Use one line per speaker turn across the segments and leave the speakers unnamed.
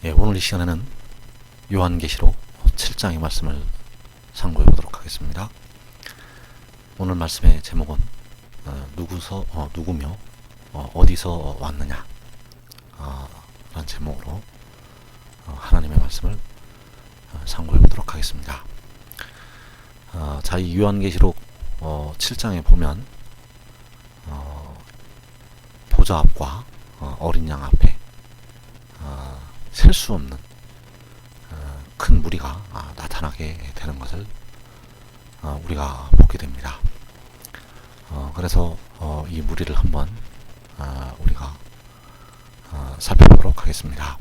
오늘 이 시간에는 요한계시록 7장의 말씀을 상고해 보도록 하겠습니다. 오늘 말씀의 제목은 누구며 어디서 왔느냐 라는 제목으로 하나님의 말씀을 상고해 보도록 하겠습니다. 자, 이 요한계시록 7장에 보면 보좌 앞과 어린 양 앞에 셀 수 없는 큰 무리가 나타나게 되는 것을 우리가 보게 됩니다. 그래서 이 무리를 한번 우리가 살펴보도록 하겠습니다.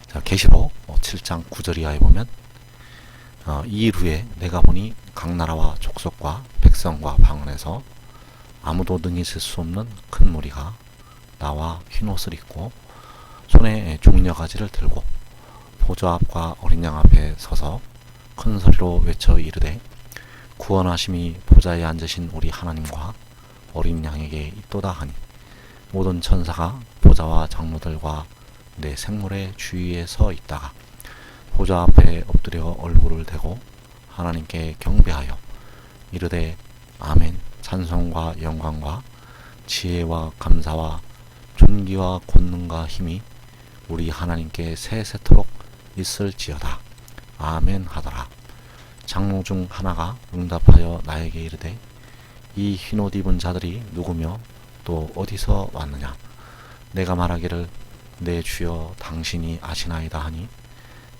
자, 계시록 7장 9절 이하에 보면 이 일 후에 내가 보니 각 나라와 족속과 백성과 방언에서 아무도 능히 셀 수 없는 큰 무리가 나와 흰옷을 입고 손에 종려가지를 들고 보좌 앞과 어린 양 앞에 서서 큰 소리로 외쳐 이르되 구원하심이 보좌에 앉으신 우리 하나님과 어린 양에게 있도다 하니 모든 천사가 보좌와 장로들과 내 생물의 주위에 서 있다가 보좌 앞에 엎드려 얼굴을 대고 하나님께 경배하여 이르되 아멘. 찬송과 영광과 지혜와 감사와 존귀와 권능과 힘이 우리 하나님께 세세토록 있을지어다. 아멘 하더라. 장로 중 하나가 응답하여 나에게 이르되 이 흰옷 입은 자들이 누구며 또 어디서 왔느냐. 내가 말하기를 내 주여 당신이 아시나이다 하니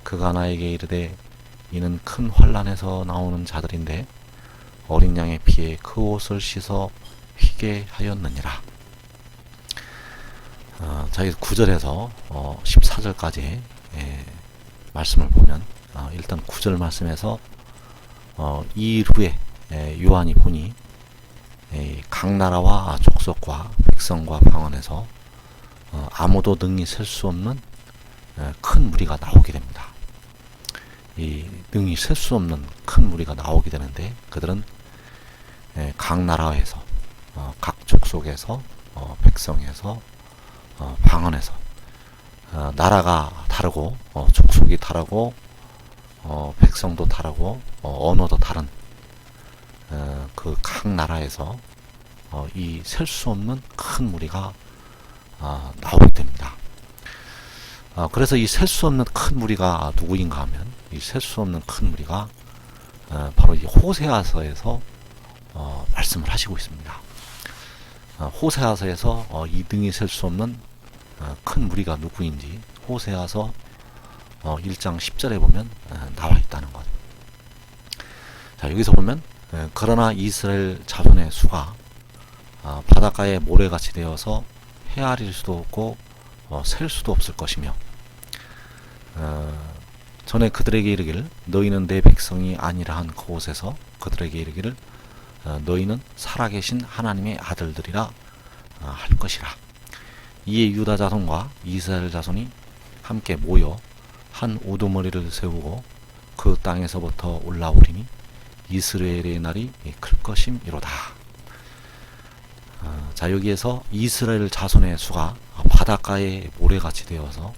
그가 나에게 이르되 이는 큰 환난에서 나오는 자들인데 어린 양의 피에 그 옷을 씻어 휘게 하였느니라. 자, 9절에서 14절까지 말씀을 보면 일단 9절 말씀에서 이 일 후에 요한이 보니 각 나라와 족속과 백성과 방언에서 아무도 능히 셀 수 없는 큰 무리가 나오게 됩니다. 이 능히 셀 수 없는 큰 무리가 나오게 되는데 그들은 각 나라에서 각 족속에서 백성에서 방언에서 나라가 다르고 족속이 다르고 백성도 다르고 언어도 다른 그 각 나라에서 이 셀 수 없는 큰 무리가 나오게 됩니다. 그래서 이 셀 수 없는 큰 무리가 누구인가 하면 이 셀 수 없는 큰 무리가 바로 이 호세아서에서 말씀을 하시고 있습니다. 호세아서에서 이 능히 셀 수 없는 큰 무리가 누구인지 호세아서 1장 10절에 보면 나와 있다는 것. 자, 여기서 보면 그러나 이스라엘 자손의 수가 바닷가에 모래같이 되어서 헤아릴 수도 없고 셀 수도 없을 것이며 전에 그들에게 이르기를 너희는 내 백성이 아니라 한 그곳에서 그들에게 이르기를 너희는 살아계신 하나님의 아들들이라 할 것이라. 이에 유다 자손과 이스라엘 자손이 함께 모여 한 우두머리를 세우고 그 땅에서부터 올라오리니 이스라엘의 날이 클 것임이로다. 자, 여기에서 이스라엘 자손의 수가 바닷가에 모래같이 되어서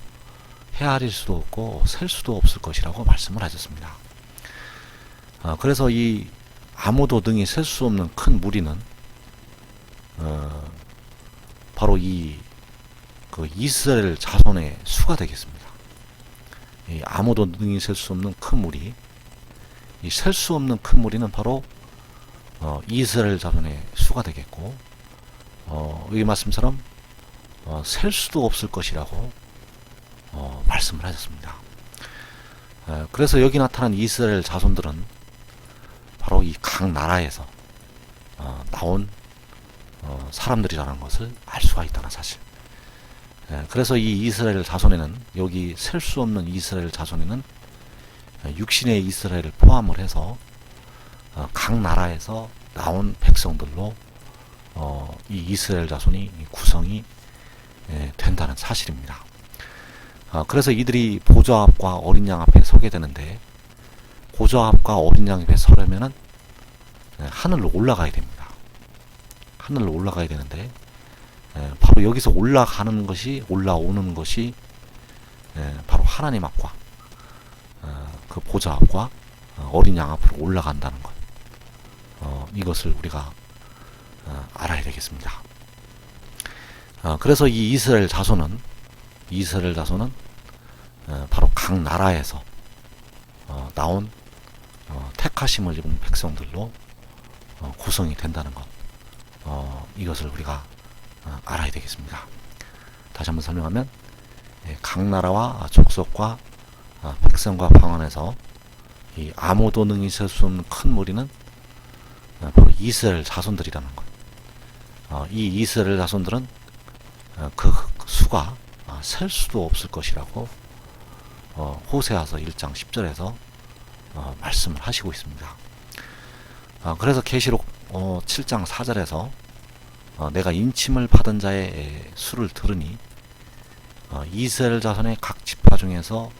헤아릴 수도 없고 셀 수도 없을 것이라고 말씀을 하셨습니다. 그래서 이 아무도 능히 셀 수 없는 큰 무리는 바로 그 이스라엘 자손의 수가 되겠습니다. 이 아무도 능히 셀 수 없는 큰 무리, 이 셀 수 없는 큰 무리는 바로 이스라엘 자손의 수가 되겠고, 이 말씀처럼 셀 수도 없을 것이라고 말씀을 하셨습니다. 그래서 여기 나타난 이스라엘 자손들은 바로 이 각 나라에서 나온 사람들이라는 것을 알 수가 있다는 사실. 그래서 이 이스라엘 자손에는 여기 셀 수 없는 이스라엘 자손에는 육신의 이스라엘을 포함을 해서 각 나라에서 나온 백성들로 이 이스라엘 자손이 구성이 된다는 사실입니다. 그래서 이들이 보좌 앞과 어린 양 앞에 서게 되는데 보좌 앞과 어린 양 앞에 서려면은 하늘로 올라가야 됩니다. 하늘로 올라가야 되는데 바로 여기서 올라가는 것이 올라오는 것이 바로 하나님 앞과 그 보좌 앞과 어린 양 앞으로 올라간다는 것. 이것을 우리가 알아야 되겠습니다. 그래서 이 이스라엘 자손은 바로 각 나라에서 나온 택하심을 입은 백성들로 구성이 된다는 것. 이것을 우리가 알아야 되겠습니다. 다시 한번 설명하면 각 나라와 족속과 백성과 방언에서 이 아무도 능히 셀 수 없는 큰 무리는 바로 이스라엘 자손들이라는 것. 이 이스라엘 자손들은 그 수가 셀 수도 없을 것이라고 호세아서 1장 10절에서 말씀을 하시고 있습니다. 그래서 계시록 7장 4절에서 내가 인침을 받은 자의 수를 들으니 이스라엘 자손의 각 지파 중에서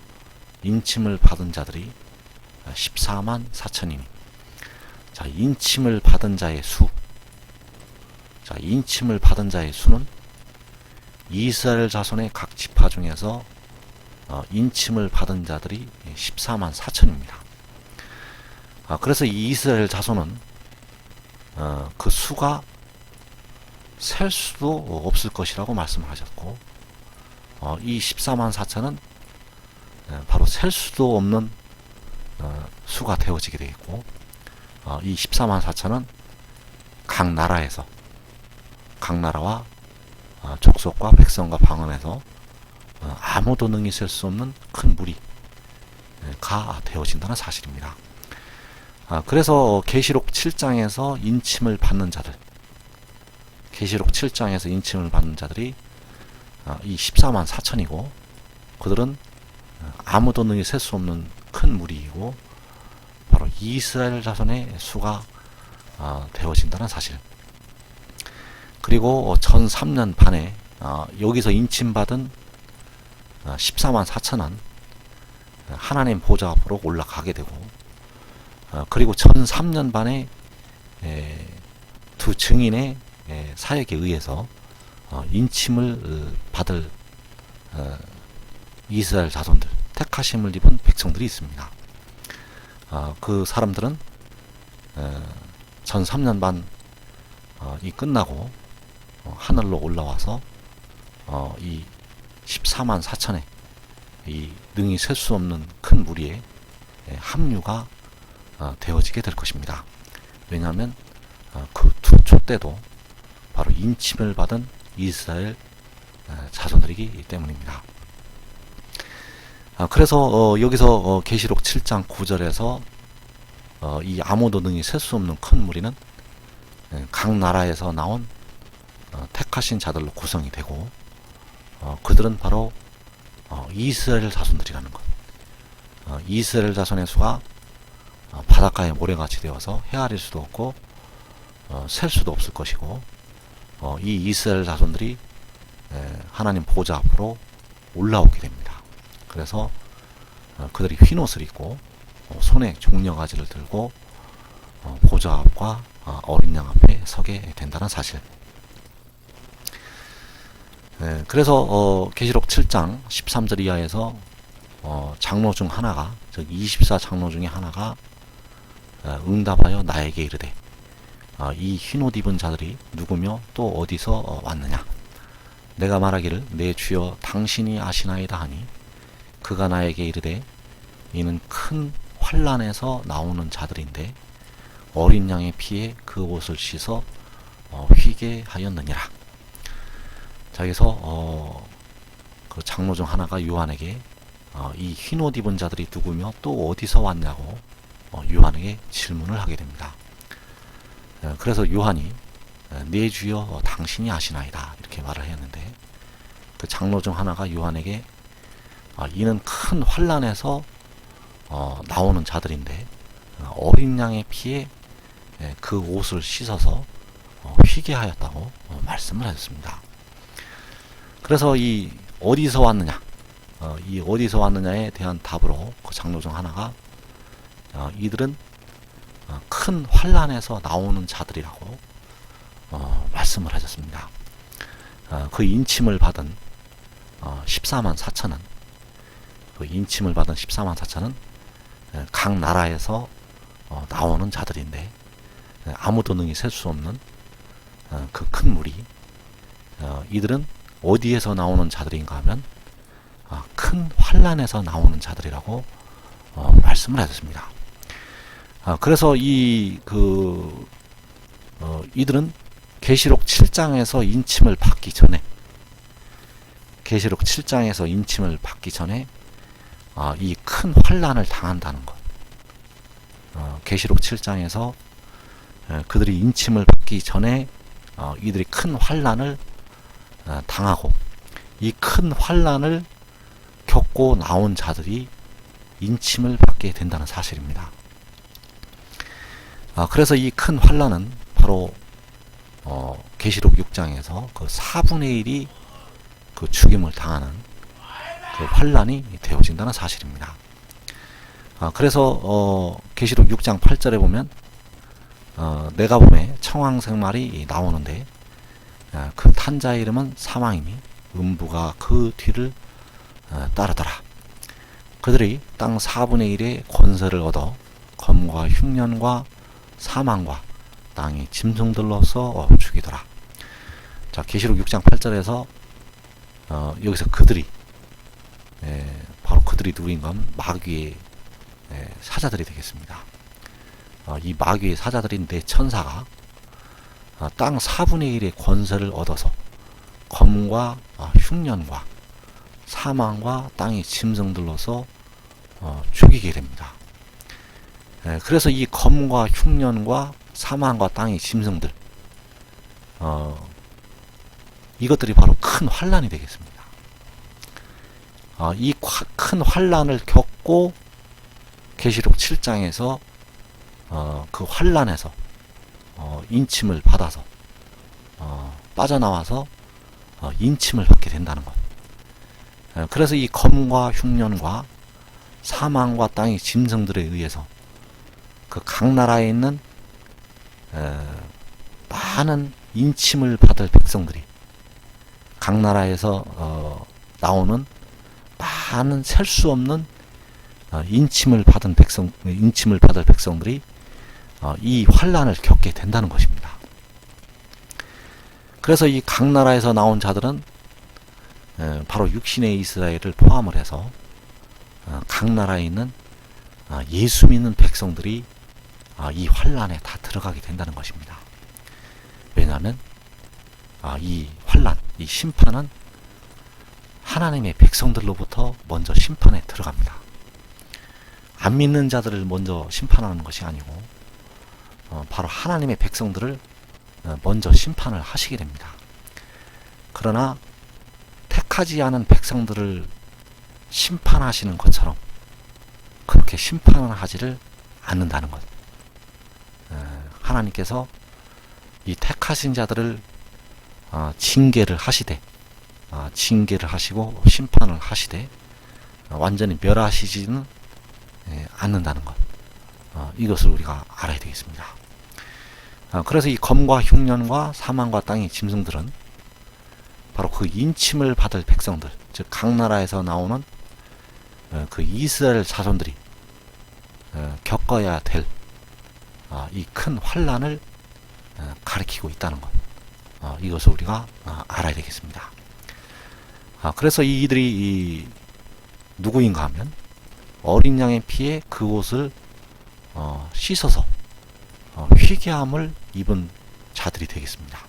인침을 받은 자들이 14만 4천이니. 자, 인침을 받은 자의 수. 자, 인침을 받은 자의 수는 이스라엘 자손의 각 지파 중에서 인침을 받은 자들이 14만 4천입니다. 그래서 이 이스라엘 자손은 그 수가 셀 수도 없을 것이라고 말씀을 하셨고, 이 14만 4천은 바로 셀 수도 없는 수가 되어지게 되겠고, 이 14만 4천은 각 나라에서, 각 나라와 족속과 백성과 방언에서 아무도 능히 셀 수 없는 큰 무리가 되어진다는 사실입니다. 그래서 계시록 7장에서 인침을 받는 자들, 계시록 7장에서 인침을 받는 자들이 이 14만 4천이고, 그들은 아무도 능히 셀 수 없는 큰 무리이고 바로 이스라엘 자손의 수가 되어진다는 사실. 그리고 전 3년 반에 여기서 인침받은 14만 4천은 하나님 보좌 앞으로 올라가게 되고, 그리고 전 3년 반에 두 증인의 사역에 의해서 인침을 받을 이스라엘 자손들, 택하심을 입은 백성들이 있습니다. 그 사람들은 전 3년 반이 끝나고 하늘로 올라와서 이 14만 4천의 이 능히 셀 수 없는 큰 무리에 합류가 되어지게 될 것입니다. 왜냐하면 그 두 초 때도 바로 인침을 받은 이스라엘 자손들이기 때문입니다. 그래서 여기서 계시록 7장 9절에서 이 아무도 능히 셀 수 없는 큰 무리는 각 나라에서 나온 택하신 자들로 구성이 되고, 그들은 바로 이스라엘 자손들이라는 것. 이스라엘 자손의 수가 바닷가에 모래같이 되어서 헤아릴 수도 없고 셀 수도 없을 것이고, 이 이스라엘 자손들이 하나님 보좌 앞으로 올라오게 됩니다. 그래서 그들이 흰 옷을 입고 손에 종려가지를 들고 보좌 앞과 어린 양 앞에 서게 된다는 사실. 그래서 계시록 7장 13절 이하에서 장로 중 하나가, 즉 24장로 중에 하나가 응답하여 나에게 이르되 이 흰옷 입은 자들이 누구며 또 어디서 왔느냐. 내가 말하기를 내 주여 당신이 아시나이다 하니, 그가 나에게 이르되 이는 큰 환난에서 나오는 자들인데 어린 양의 피에 그 옷을 씻어 휘게 하였느니라. 자, 여기서 그 장로 중 하나가 요한에게 이 흰옷 입은 자들이 누구며 또 어디서 왔냐고 요한에게 질문을 하게 됩니다. 그래서 요한이 내 주여 당신이 아시나이다 이렇게 말을 했는데, 그 장로 중 하나가 요한에게 이는 큰 환난에서 나오는 자들인데 어린 양의 피에 그 옷을 씻어서 휘게 하였다고 말씀을 하셨습니다. 그래서 이 어디서 왔느냐, 이 어디서 왔느냐에 대한 답으로 그 장로 중 하나가 이들은 큰 환난에서 나오는 자들이라고 말씀을 하셨습니다. 그 인침을 받은 14만 4천은 그 인침을 받은 14만 4천은 각 나라에서 나오는 자들인데, 아무도 능히 셀 수 없는 그 큰 무리, 이들은 어디에서 나오는 자들인가 하면 큰 환란에서 나오는 자들이라고 말씀을 하셨습니다. 그래서 이들은 계시록 7장에서 인침을 받기 전에, 계시록 7장에서 인침을 받기 전에 이 큰 환란을 당한다는 것. 계시록 7장에서 그들이 인침을 받기 전에 이들이 큰 환란을 당하고, 이 큰 환란을 겪고 나온 자들이 인침을 받게 된다는 사실입니다. 그래서 이 큰 환란은 바로 계시록 6장에서 그 4분의 1이 그 죽임을 당하는 그 환란이 되어진다는 사실입니다. 그래서 계시록 6장 8절에 보면 내가 봄에 청황생말이 나오는데, 그 탄자의 이름은 사망이니 음부가 그 뒤를 따르더라. 그들이 땅 4분의 1의 권세를 얻어 검과 흉년과 사망과 땅의 짐승들로서 죽이더라. 자, 계시록 6장 8절에서 여기서 그들이, 바로 그들이 누구인 건 마귀의 사자들이 되겠습니다. 이 마귀의 사자들인 네 천사가 땅 4분의 1의 권세를 얻어서 검과 흉년과 사망과 땅의 짐승들로서 죽이게 됩니다. 그래서 이 검과 흉년과 사망과 땅의 짐승들, 이것들이 바로 큰 환란이 되겠습니다. 이 큰 환란을 겪고 계시록 7장에서 그 환란에서 인침을 받아서 빠져나와서 인침을 받게 된다는 것. 그래서 이 검과 흉년과 사망과 땅의 짐승들에 의해서 그 각 나라에 있는 많은 인침을 받을 백성들이, 각 나라에서 나오는 많은 셀 수 없는 인침을 받을 백성들이 이 환란을 겪게 된다는 것입니다. 그래서 이 각 나라에서 나온 자들은 바로 육신의 이스라엘을 포함을 해서 각 나라에 있는 예수 믿는 백성들이 이 환란에 다 들어가게 된다는 것입니다. 왜냐하면 이 환란, 이 심판은 하나님의 백성들로부터 먼저 심판에 들어갑니다. 안 믿는 자들을 먼저 심판하는 것이 아니고 바로 하나님의 백성들을 먼저 심판을 하시게 됩니다. 그러나 택하지 않은 백성들을 심판하시는 것처럼 그렇게 심판을 하지를 않는다는 것. 하나님께서 이 택하신 자들을 징계를 하시되, 징계를 하시고 심판을 하시되 완전히 멸하시지는 않는다는 것. 이것을 우리가 알아야 되겠습니다. 그래서 이 검과 흉년과 사망과 땅의 짐승들은 바로 그 인침을 받을 백성들, 즉 각 나라에서 나오는 그 이스라엘 자손들이 겪어야 될 이 큰 환란을 가리키고 있다는 것. 이것을 우리가 알아야 되겠습니다. 그래서 이들이 누구인가 하면 어린 양의 피에 그 옷을 씻어서 회개함을 입은 자들이 되겠습니다.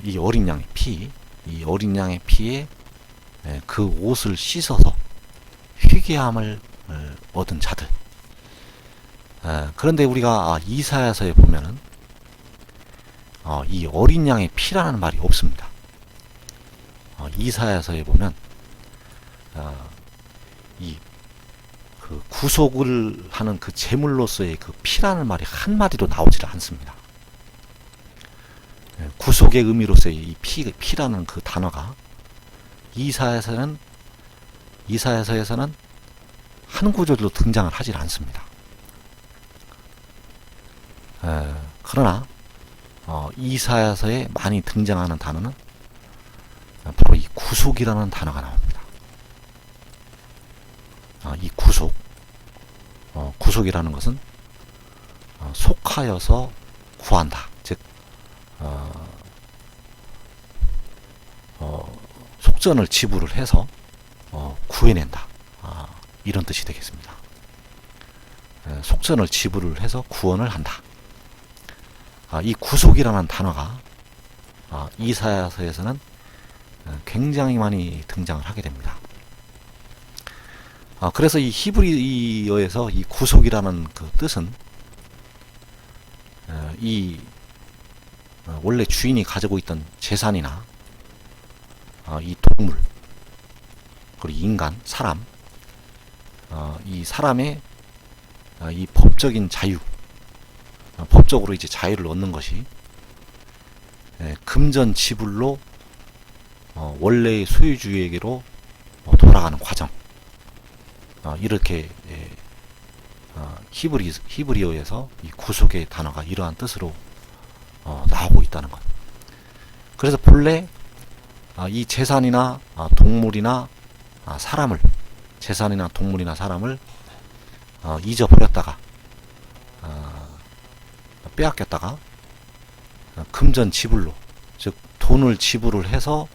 이 어린 양의 피에 그 옷을 씻어서 회개함을 얻은 자들. 그런데 우리가 이사야서에 보면은 이 어린 양의 피라는 말이 없습니다. 이사야서에 보면 이 그 구속을 하는 그 제물로서의 그 피라는 말이 한 마디도 나오질 않습니다. 구속의 의미로서의 이 피라는 그 단어가 이사야서에서는 한 구절도 등장을 하질 않습니다. 그러나 이사야서에 많이 등장하는 단어는 바로 이 구속이라는 단어가 나옵니다. 이 구속, 구속이라는 것은 속하여서 구한다. 즉 속전을 지불을 해서 구해낸다. 이런 뜻이 되겠습니다. 속전을 지불을 해서 구원을 한다. 이 구속이라는 단어가 이사야서에서는 굉장히 많이 등장을 하게 됩니다. 그래서 이 히브리어에서 이 구속이라는 그 뜻은 원래 주인이 가지고 있던 재산이나 이 동물, 그리고 인간, 사람, 이 사람의 이 법적인 자유, 법적으로 이제 자유를 얻는 것이 금전 지불로 원래의 소유주에게로 돌아가는 과정, 이렇게 히브리어에서 이 구속의 단어가 이러한 뜻으로 나오고 있다는 것. 그래서 본래 이 재산이나 동물이나 사람을, 재산이나 동물이나 사람을 잊어버렸다가 빼앗겼다가 금전 지불로, 즉 돈을 지불을 해서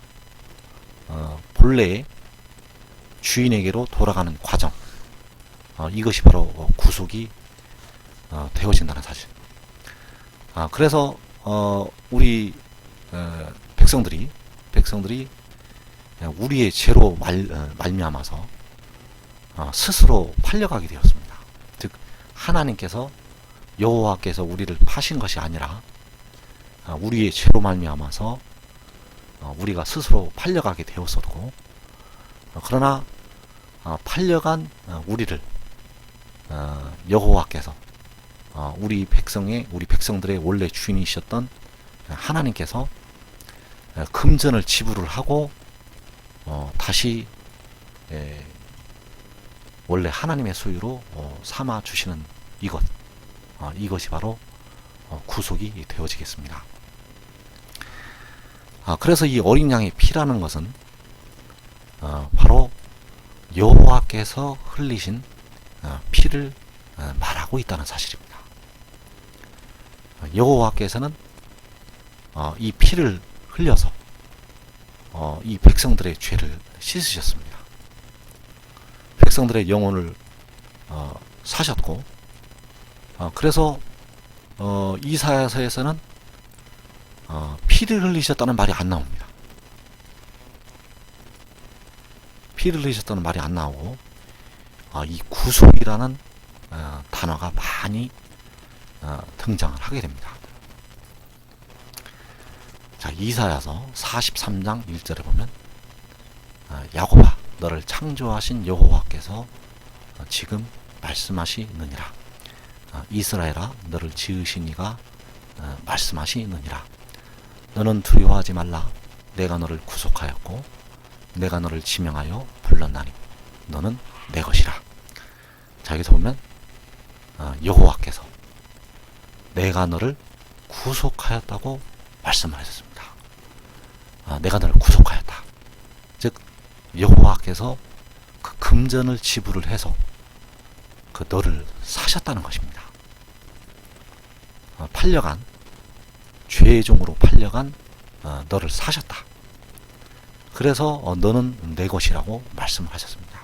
본래의 주인에게로 돌아가는 과정, 이것이 바로 구속이 되어진다는 사실. 그래서 우리 백성들이 우리의 죄로 말미암아서 스스로 팔려가게 되었습니다. 즉 하나님께서, 여호와께서 우리를 파신 것이 아니라 우리의 죄로 말미암아서 우리가 스스로 팔려가게 되었었고, 그러나 팔려간 우리를 여호와께서, 우리 백성들의 원래 주인이셨던 하나님께서 금전을 지불을 하고 다시 원래 하나님의 소유로 삼아 주시는 이것이 바로 구속이 되어지겠습니다. 그래서 이 어린 양의 피라는 것은 바로 여호와께서 흘리신 피를 말하고 있다는 사실입니다. 여호와께서는 이 피를 흘려서 이 백성들의 죄를 씻으셨습니다. 백성들의 영혼을 사셨고, 그래서 이사야서에서는 피를 흘리셨다는 말이 안 나옵니다. 피를 흘리셨다는 말이 안 나오고, 이 구속이라는 단어가 많이 등장을 하게 됩니다. 자, 이사야서 43장 1절에 보면 야곱아, 너를 창조하신 여호와께서 지금 말씀하시느니라. 이스라엘아, 너를 지으신 이가 말씀하시느니라. 너는 두려워하지 말라. 내가 너를 구속하였고 내가 너를 지명하여 불렀나니 너는 내 것이라. 자, 여기서 보면 여호와께서 내가 너를 구속하였다고 말씀을 하셨습니다. 내가 너를 구속하였다. 즉 여호와께서 그 금전을 지불을 해서 그 너를 사셨다는 것입니다. 팔려간, 죄의 종으로 팔려간 너를 사셨다. 그래서 너는 내 것이라고 말씀을 하셨습니다.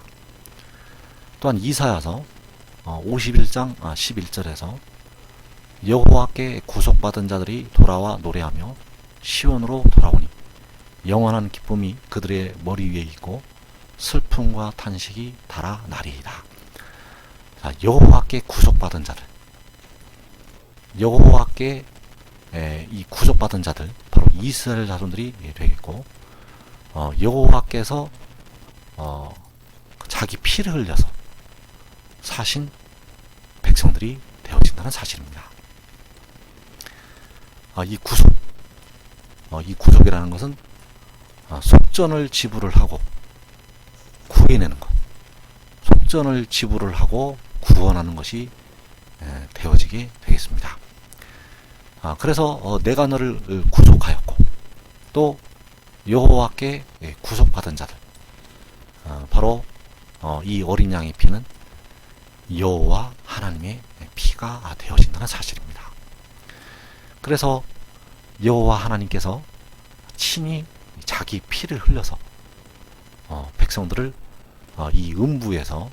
또한 이사야서 51장 11절에서 여호와께 구속받은 자들이 돌아와 노래하며 시온으로 돌아오니 영원한 기쁨이 그들의 머리 위에 있고 슬픔과 탄식이 달아나리이다. 자, 여호와께 구속받은 자들, 여호와께 이 구속받은 자들, 바로 이스라엘 자손들이 되겠고, 여호와께서 자기 피를 흘려서 사신 백성들이 되어진다는 사실입니다. 이 구속이라는 것은 속전을 지불을 하고 구해내는 것, 속전을 지불을 하고 구원하는 것이 되어지게 되겠습니다. 그래서 내가 너를 구속하였고, 또 여호와께 구속받은 자들, 바로 이 어린 양의 피는 여호와 하나님의 피가 되어진다는 사실입니다. 그래서 여호와 하나님께서 친히 자기 피를 흘려서 백성들을 이 음부에서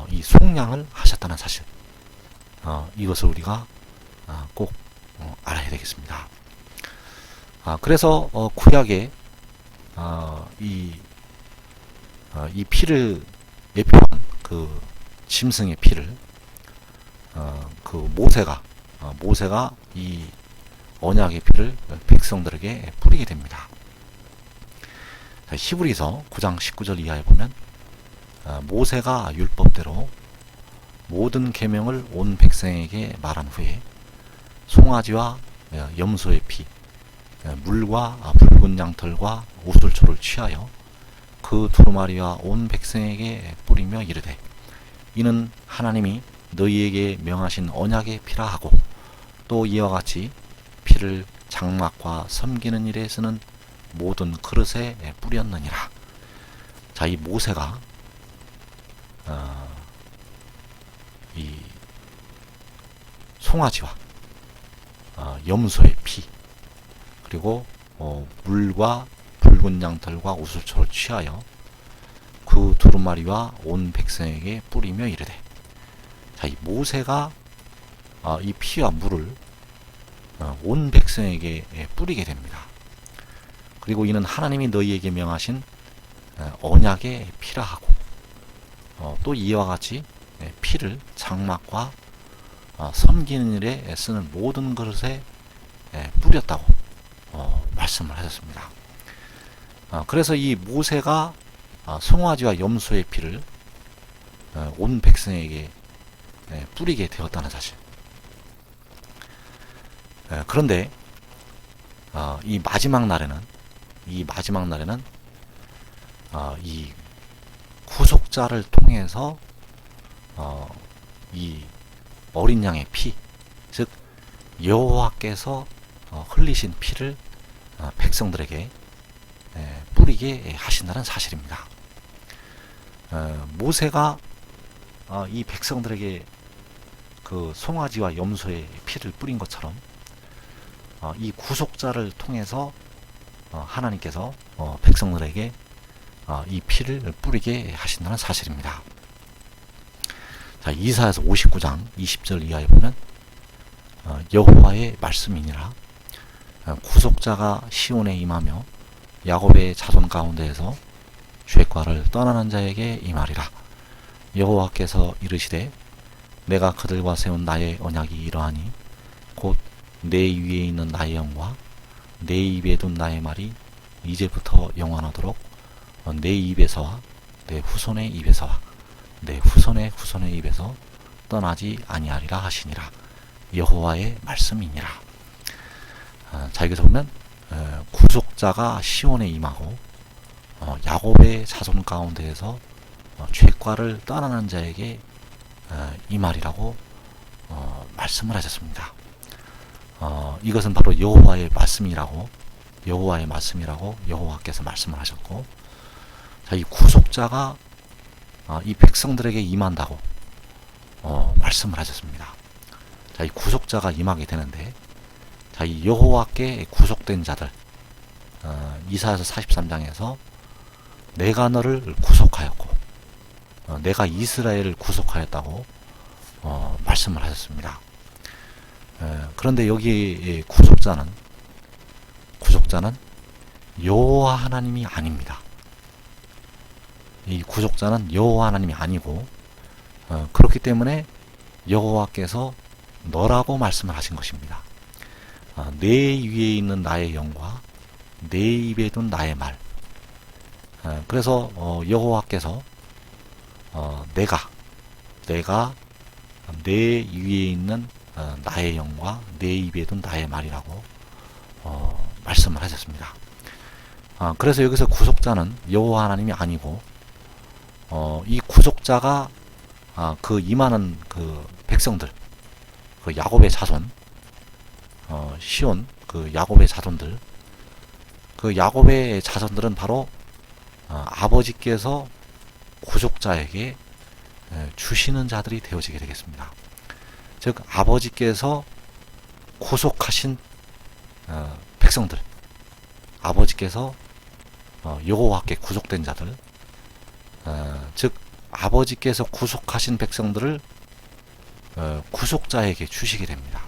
이 속량을 하셨다는 사실, 이것을 우리가 꼭 알아야 되겠습니다. 그래서 구약에 이 피를 예표한 그 짐승의 피를 그 모세가 이 언약의 피를 백성들에게 뿌리게 됩니다. 히브리서 9장 19절 이하에 보면 모세가 율법대로 모든 계명을 온 백성에게 말한 후에 송아지와 염소의 피, 물과 붉은 양털과 우슬초를 취하여 그 두루마리와 온 백성에게 뿌리며 이르되 이는 하나님이 너희에게 명하신 언약의 피라 하고 또 이와 같이 피를 장막과 섬기는 일에 쓰는 모든 그릇에 뿌렸느니라. 자, 이 모세가 이 송아지와 염소의 피, 그리고 물과 붉은 양털과 우슬초를 취하여 그 두루마리와 온 백성에게 뿌리며 이르되, 자, 이 모세가 이 피와 물을 온 백성에게 뿌리게 됩니다. 그리고 이는 하나님이 너희에게 명하신 언약의 피라 하고 또 이와 같이 피를 장막과 섬기는 일에 쓰는 모든 그릇에 뿌렸다고 말씀을 하셨습니다. 그래서 이 모세가 송아지와 염소의 피를 온 백성에게 뿌리게 되었다는 사실. 그런데 이 마지막 날에는 이 구속자를 통해서 이 어린 양의 피, 즉 여호와께서 흘리신 피를 백성들에게 뿌리게 하신다는 사실입니다. 모세가 이 백성들에게 그 송아지와 염소의 피를 뿌린 것처럼 이 구속자를 통해서 하나님께서 백성들에게 이 피를 뿌리게 하신다는 사실입니다. 자, 이사야서 59장 20절 이하에 보면 여호와의 말씀이니라 구속자가 시온에 임하며 야곱의 자손 가운데에서 죄과를 떠나는 자에게 임하리라. 여호와께서 이르시되 내가 그들과 세운 나의 언약이 이러하니 곧 내 위에 있는 나의 영과 내 입에 둔 나의 말이 이제부터 영원하도록 내 입에서와 내 후손의 입에서와 내 후손의 후손의 입에서 떠나지 아니하리라 하시니라. 여호와의 말씀이니라. 자, 여기서 보면 구속자가 시온에 임하고 야곱의 자손 가운데에서 죄과를 떠나는 자에게 임하리라고 말씀을 하셨습니다. 이것은 바로 여호와의 말씀이라고 여호와께서 말씀을 하셨고, 자, 이 구속자가 이 백성들에게 임한다고 말씀을 하셨습니다. 자, 이 구속자가 임하게 되는데, 자, 이 여호와께 구속된 자들, 이사야서 43장에서 내가 너를 구속하였고 내가 이스라엘을 구속하였다고 말씀을 하셨습니다. 그런데 여기 구속자는 여호와 하나님이 아닙니다. 이 구속자는 여호와 하나님이 아니고 그렇기 때문에 여호와께서 너라고 말씀을 하신 것입니다. 내 위에 있는 나의 영과 내 입에 둔 나의 말. 그래서 여호와께서 내가 내 위에 있는 나의 영과 내 입에 둔 나의 말이라고 말씀을 하셨습니다. 그래서 여기서 구속자는 여호와 하나님이 아니고 이 구속자가 그 임하는 그 백성들, 그 야곱의 자손, 시온 그 야곱의 자손들, 그 야곱의 자손들은 바로 아버지께서 구속자에게 주시는 자들이 되어지게 되겠습니다. 즉 아버지께서 구속하신 백성들, 아버지께서 여호와께 구속된 자들, 즉 아버지께서 구속하신 백성들을 구속자에게 주시게 됩니다.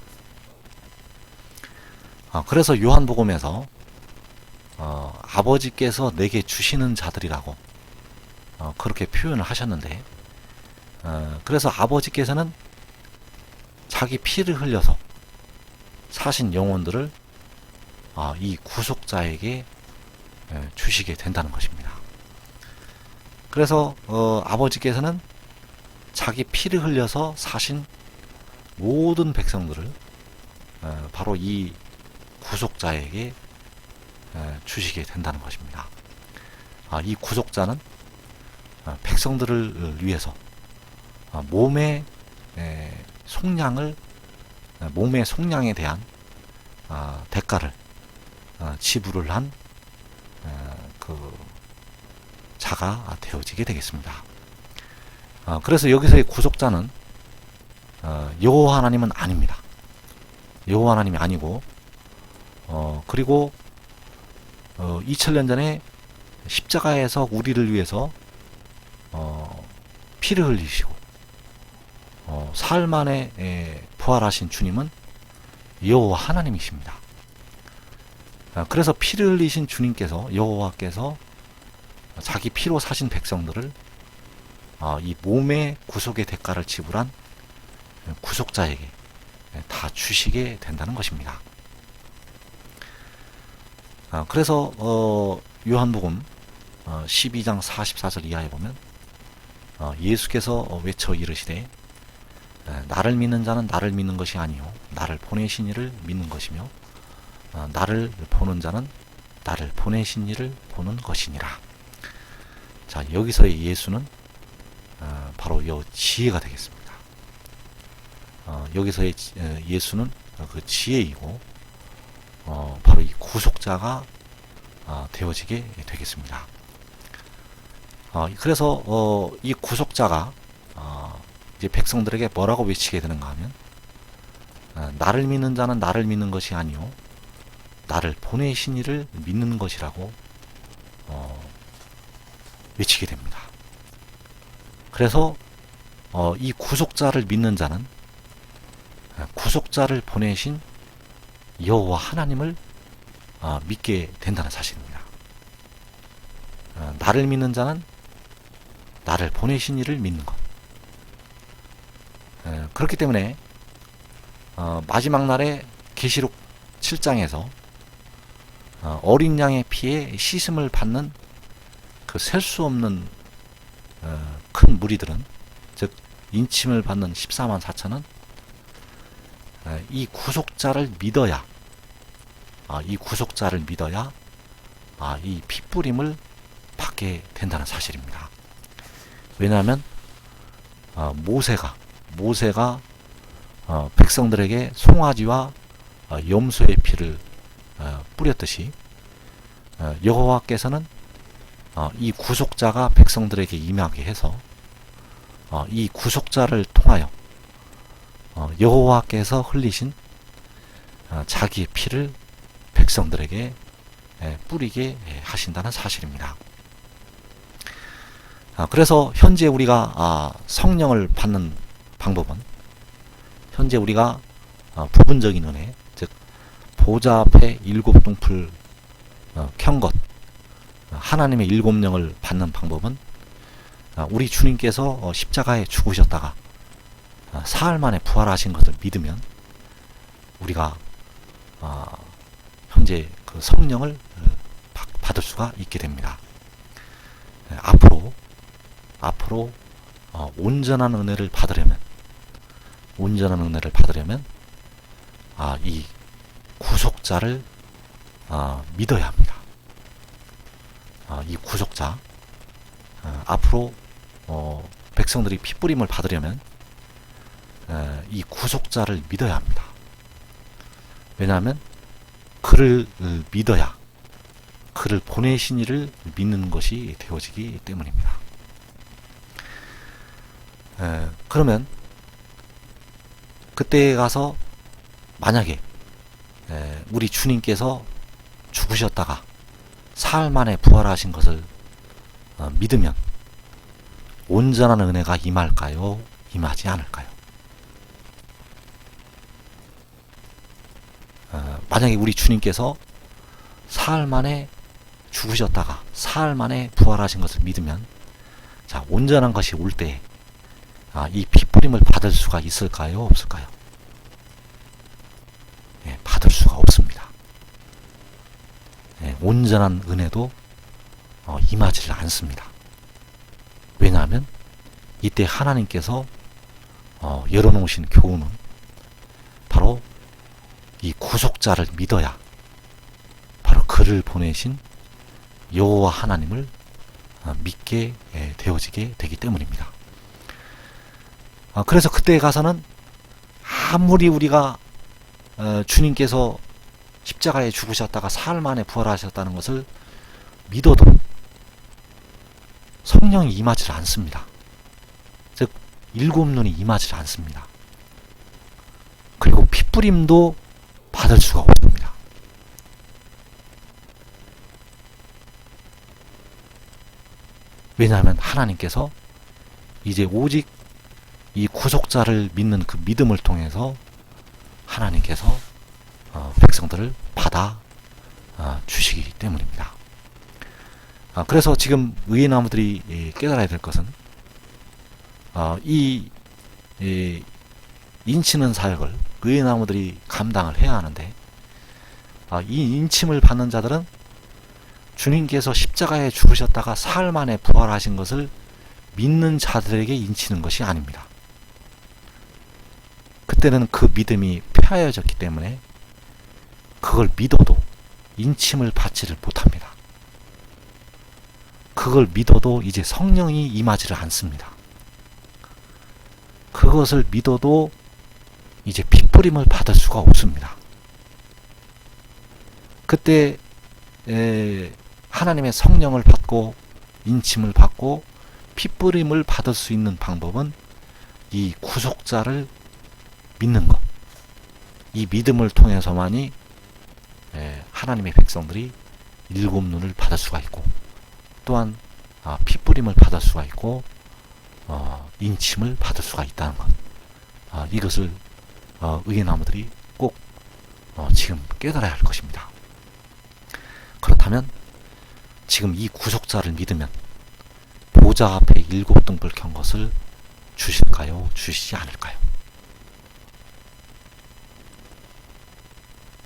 그래서 요한복음에서 아버지께서 내게 주시는 자들이라고 그렇게 표현을 하셨는데, 그래서 아버지께서는 자기 피를 흘려서 사신 영혼들을 이 구속자에게 주시게 된다는 것입니다. 그래서 아버지께서는 자기 피를 흘려서 사신 모든 백성들을 바로 이 구속자에게 주시게 된다는 것입니다. 이 구속자는 백성들을 위해서 몸의 속량에 대한 대가를 지불을 한 그 자가 되어지게 되겠습니다. 그래서 여기서의 구속자는 여호와 하나님은 아닙니다. 여호와 하나님이 아니고, 그리고 2000년 전에 십자가에서 우리를 위해서 피를 흘리시고 사흘 만에 부활하신 주님은 여호와 하나님이십니다. 그래서 피를 흘리신 주님께서, 여호와께서 자기 피로 사신 백성들을 이 몸의 구속의 대가를 지불한 구속자에게 다 주시게 된다는 것입니다. 그래서 요한복음 12장 44절 이하에 보면 예수께서 외쳐 이르시되 나를 믿는 자는 나를 믿는 것이 아니요 나를 보내신 이를 믿는 것이며 나를 보는 자는 나를 보내신 이를 보는 것이니라. 자, 여기서의 예수는 바로 이 지혜가 되겠습니다. 여기서의 예수는 그 지혜이고 바로 이 구속자가 되어지게 되겠습니다. 그래서 이 구속자가 이제 백성들에게 뭐라고 외치게 되는가 하면 나를 믿는 자는 나를 믿는 것이 아니요 나를 보내신 이를 믿는 것이라고 외치게 됩니다. 그래서 이 구속자를 믿는 자는 구속자를 보내신 여호와 하나님을 믿게 된다는 사실입니다. 나를 믿는 자는 나를 보내신 이를 믿는 것. 그렇기 때문에 마지막 날에 계시록 7장에서 어린 양의 피에 씻음을 받는 그 셀 수 없는 큰 무리들은, 즉 인침을 받는 14만 4천은 이 구속자를 믿어야 이 피뿌림을 받게 된다는 사실입니다. 왜냐하면 모세가 백성들에게 송아지와 염소의 피를 뿌렸듯이 여호와께서는 이 구속자가 백성들에게 임하게 해서 이 구속자를 통하여 여호와께서 흘리신 자기의 피를 백성들에게 뿌리게 하신다는 사실입니다. 그래서 현재 우리가 성령을 받는 방법은, 현재 우리가 부분적인 은혜, 즉 보좌 앞에 일곱 동풀 켠 것, 하나님의 일곱 영을 받는 방법은 우리 주님께서 십자가에 죽으셨다가 사흘 만에 부활하신 것을 믿으면 우리가 현재 그 성령을 받을 수가 있게 됩니다. 앞으로 온전한 은혜를 받으려면 이 구속자를 믿어야 합니다. 이 구속자, 앞으로 백성들이 피뿌림을 받으려면 이 구속자를 믿어야 합니다. 왜냐하면 그를 믿어야 그를 보내신 이를 믿는 것이 되어지기 때문입니다. 그러면 그때 가서 만약에 우리 주님께서 죽으셨다가 사흘 만에 부활하신 것을 믿으면 온전한 은혜가 임할까요? 임하지 않을까요? 만약에 우리 주님께서 사흘 만에 죽으셨다가 사흘 만에 부활하신 것을 믿으면, 자, 온전한 것이 올 때 이 피뿌림을 받을 수가 있을까요? 없을까요? 받을 수가 없습니다. 온전한 은혜도 임하지 않습니다. 왜냐하면 이때 하나님께서 열어놓으신 교훈은 바로 이 구속자를 믿어야 바로 그를 보내신 여호와 하나님을 믿게 되어지게 되기 때문입니다. 그래서 그때 가서는 아무리 우리가 주님께서 십자가에 죽으셨다가 사흘 만에 부활하셨다는 것을 믿어도 성령이 임하지 않습니다. 즉 일곱 눈이 임하지 않습니다. 그리고 피뿌림도 받을 수가 없습니다. 왜냐하면 하나님께서 이제 오직 이 구속자를 믿는 그 믿음을 통해서 하나님께서 백성들을 받아 주시기 때문입니다. 그래서 지금 의인나무들이 깨달아야 될 것은 이 인치는 사역을 의인나무들이 감당을 해야 하는데, 이 인침을 받는 자들은 주님께서 십자가에 죽으셨다가 사흘 만에 부활하신 것을 믿는 자들에게 인치는 것이 아닙니다. 그때는 그 믿음이 폐하여졌기 때문에 그걸 믿어도 인침을 받지를 못합니다. 그걸 믿어도 이제 성령이 임하지를 않습니다. 그것을 믿어도 이제 피뿌림을 받을 수가 없습니다. 그때 하나님의 성령을 받고 인침을 받고 피뿌림을 받을 수 있는 방법은 이 구속자를 믿는 것, 이 믿음을 통해서만이 하나님의 백성들이 일곱 눈을 받을 수가 있고, 또한 피뿌림을 받을 수가 있고 인침을 받을 수가 있다는 것, 이것을 의인나무들이 꼭 지금 깨달아야 할 것입니다. 그렇다면 지금 이 구속자를 믿으면 보좌 앞에 일곱 등불 켠 것을 주실까요? 주시지 않을까요?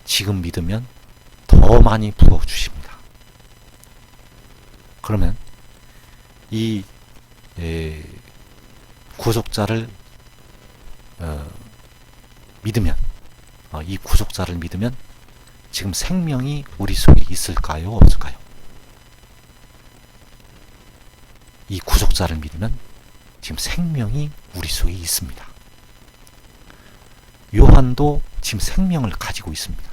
지금 믿으면 더 많이 부어주십니다. 그러면 이 구속자를 믿으면, 이 구속자를 믿으면 지금 생명이 우리 속에 있을까요? 없을까요? 이 구속자를 믿으면 지금 생명이 우리 속에 있습니다. 요한도 지금 생명을 가지고 있습니다.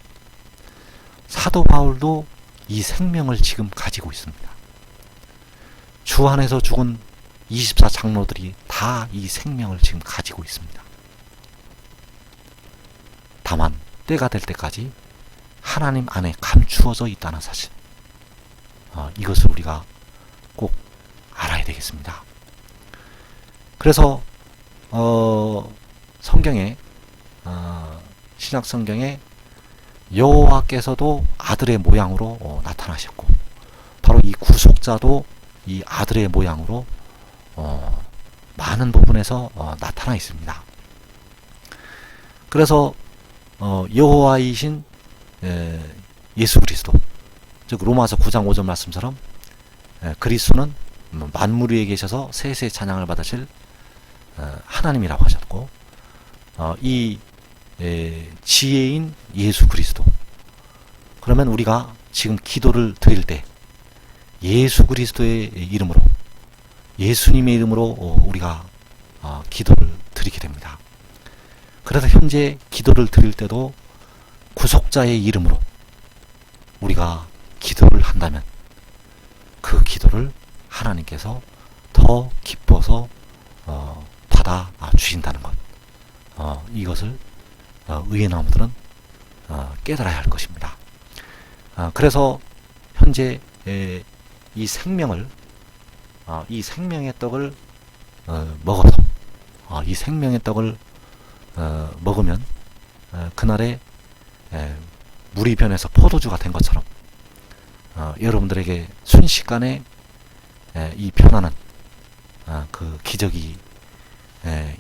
사도 바울도 이 생명을 지금 가지고 있습니다. 주 안에서 죽은 24장로들이 다 이 생명을 지금 가지고 있습니다. 다만 때가 될 때까지 하나님 안에 감추어져 있다는 사실, 이것을 우리가 꼭 알아야 되겠습니다. 그래서 성경에 신약 성경에 여호와께서도 아들의 모양으로 나타나셨고, 바로 이 구속자도 이 아들의 모양으로 많은 부분에서 나타나 있습니다. 그래서 여호와이신 예수 그리스도, 즉 로마서 9장 5절 말씀처럼 그리스도는 만물 위에 계셔서 세세 찬양을 받으실 하나님이라고 하셨고, 이 지혜인 예수 그리스도, 그러면 우리가 지금 기도를 드릴 때 예수 그리스도의 이름으로, 예수님의 이름으로 우리가 기도를 드리게 됩니다. 그래서 현재 기도를 드릴 때도 구속자의 이름으로 우리가 기도를 한다면 그 기도를 하나님께서 더 기뻐서 받아 주신다는 것. 이것을 의의 나무들은 깨달아야 할 것입니다. 그래서 현재 이 생명을 이 생명의 떡을 먹어서 이 생명의 떡을 먹으면 그날에 물이 변해서 포도주가 된 것처럼 여러분들에게 순식간에 이 변화는 그 기적이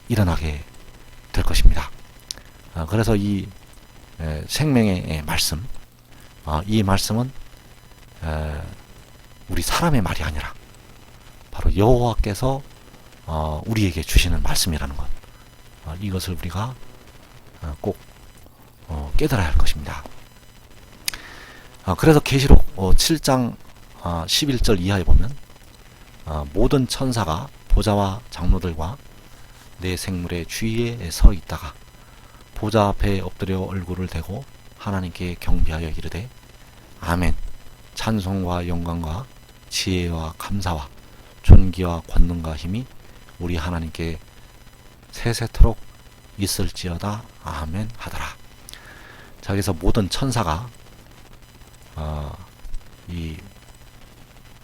일어나게 될 것입니다. 그래서 이 생명의 말씀, 이 말씀은 우리 사람의 말이 아니라 바로 여호와께서 우리에게 주시는 말씀이라는 것, 이것을 우리가 꼭 깨달아야 할 것입니다. 그래서 계시록 7장 11절 이하에 보면 모든 천사가 보좌와 장로들과 내 생물의 주위에 서 있다가 보좌 앞에 엎드려 얼굴을 대고 하나님께 경배하여 이르되 아멘. 찬송과 영광과 지혜와 감사와 존귀와 권능과 힘이 우리 하나님께 세세토록 있을지어다. 아멘 하더라. 자, 여기서 모든 천사가 이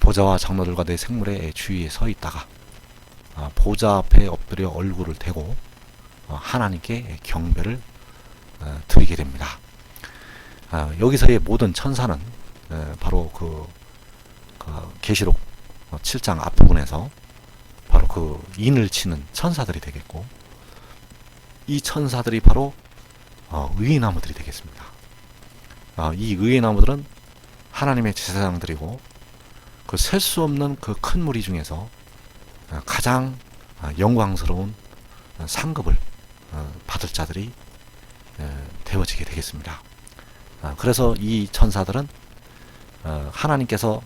보좌와 장로들과 내 생물의 주위에 서 있다가 보좌 앞에 엎드려 얼굴을 대고 하나님께 경배를 드리게 됩니다. 여기서의 모든 천사는 바로 그 계시록 7장 앞부분에서 바로 그 인을 치는 천사들이 되겠고, 이 천사들이 바로 의의 나무들이 되겠습니다. 이 의의 나무들은 하나님의 제사장들이고 그 셀 수 없는 그 큰 무리 중에서 가장 영광스러운 상급을 받을 자들이 되어지게 되겠습니다. 그래서 이 천사들은 하나님께서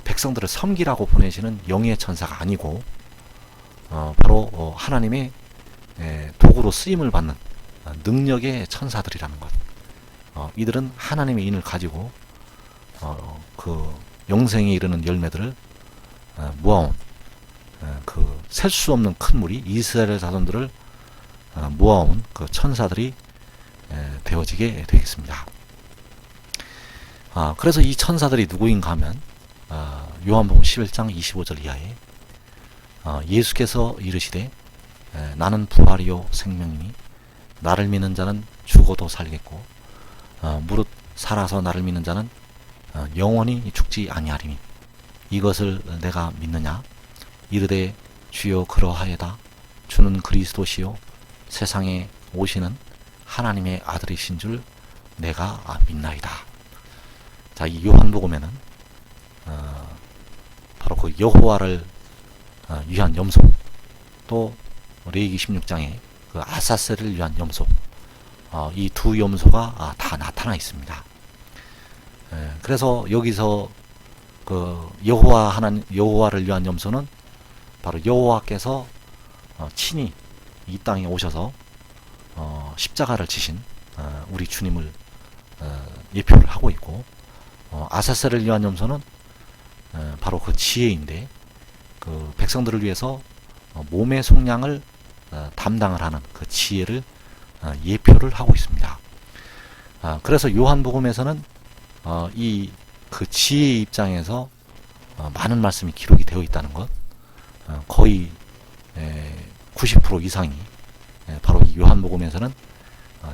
백성들을 섬기라고 보내시는 영의 천사가 아니고 바로 하나님의 도구로 쓰임을 받는 능력의 천사들이라는 것. 이들은 하나님의 인을 가지고 그 영생에 이르는 열매들을 모아온 그 셀 수 없는 큰 무리 이스라엘 자손들을 모아온 그 천사들이 되어지게 되겠습니다. 그래서 이 천사들이 누구인가 하면 요한복음 11장 25절 이하에 예수께서 이르시되 나는 부활이요 생명이니 나를 믿는 자는 죽어도 살겠고 무릇 살아서 나를 믿는 자는 영원히 죽지 아니하리니 이것을 내가 믿느냐. 이르되 주여 그러하여다. 주는 그리스도시요 세상에 오시는 하나님의 아들이신 줄 내가 믿나이다. 자, 이 요한복음에는 바로 그 여호와를 위한 염소, 또 레위기 16장에 그 아사셀을 위한 염소, 이 두 염소가 다 나타나 있습니다. 그래서 여기서 그 여호와를 위한 염소는 바로 여호와께서 친히 이 땅에 오셔서 십자가를 지신 우리 주님을 예표를 하고 있고, 아사셀을 위한 염소는 바로 그 지혜인데 그 백성들을 위해서 몸의 속량을 담당을 하는 그 지혜를 예표를 하고 있습니다. 그래서 요한복음에서는 이 그 지혜의 입장에서 많은 말씀이 기록이 되어 있다는 것, 거의 90% 이상이 바로 이 요한복음에서는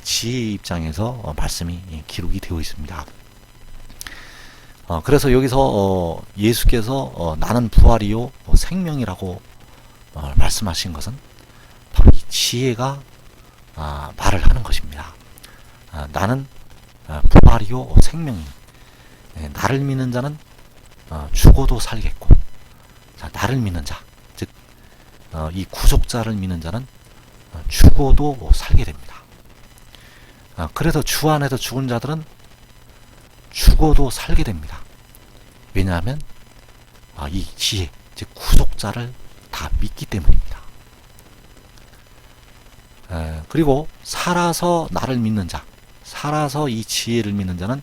지혜의 입장에서 말씀이 기록이 되어 있습니다. 그래서 여기서 예수께서 나는 부활이요 생명이라고 말씀하신 것은 바로 이 지혜가 말을 하는 것입니다. 나는 부활이요 생명이, 나를 믿는 자는 죽어도 살겠고, 자, 나를 믿는 자, 즉 이 구속자를 믿는 자는 죽어도 살게 됩니다. 그래서 주 안에서 죽은 자들은 죽어도 살게 됩니다. 왜냐하면 이 지혜, 즉 구속자를 다 믿기 때문입니다. 그리고 살아서 나를 믿는 자, 살아서 이 지혜를 믿는 자는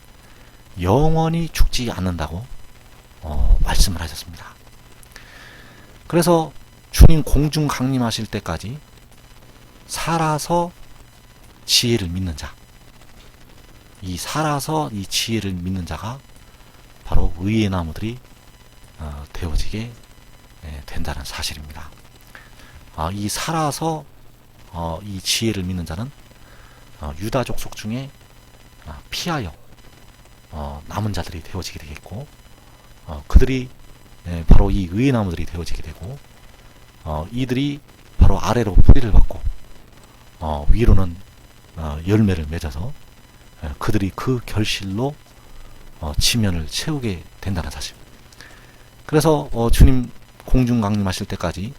영원히 죽지 않는다고 말씀을 하셨습니다. 그래서 주님 공중 강림하실 때까지 살아서 지혜를 믿는 자, 이 살아서 이 지혜를 믿는 자가 바로 의의 나무들이 되어지게 된다는 사실입니다. 이 살아서 이 지혜를 믿는 자는 유다 족속 중에 피하여 남은 자들이 되어지게 되겠고, 그들이 바로 이 의의 나무들이 되어지게 되고, 이들이 바로 아래로 뿌리를 받고 위로는 열매를 맺어서 그들이 그 결실로 지면을 채우게 된다는 사실. 그래서 주님 공중 강림하실 때까지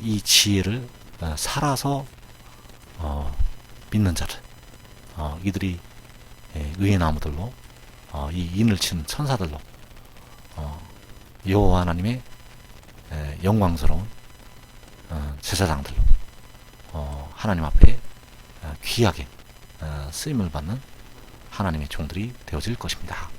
이 지혜를 살아서 믿는 자들, 이들이 의의 나무들로, 이 인을 치는 천사들로, 여호와 하나님의 영광스러운 제사장들로 하나님 앞에 귀하게 쓰임을 받는 하나님의 종들이 되어질 것입니다.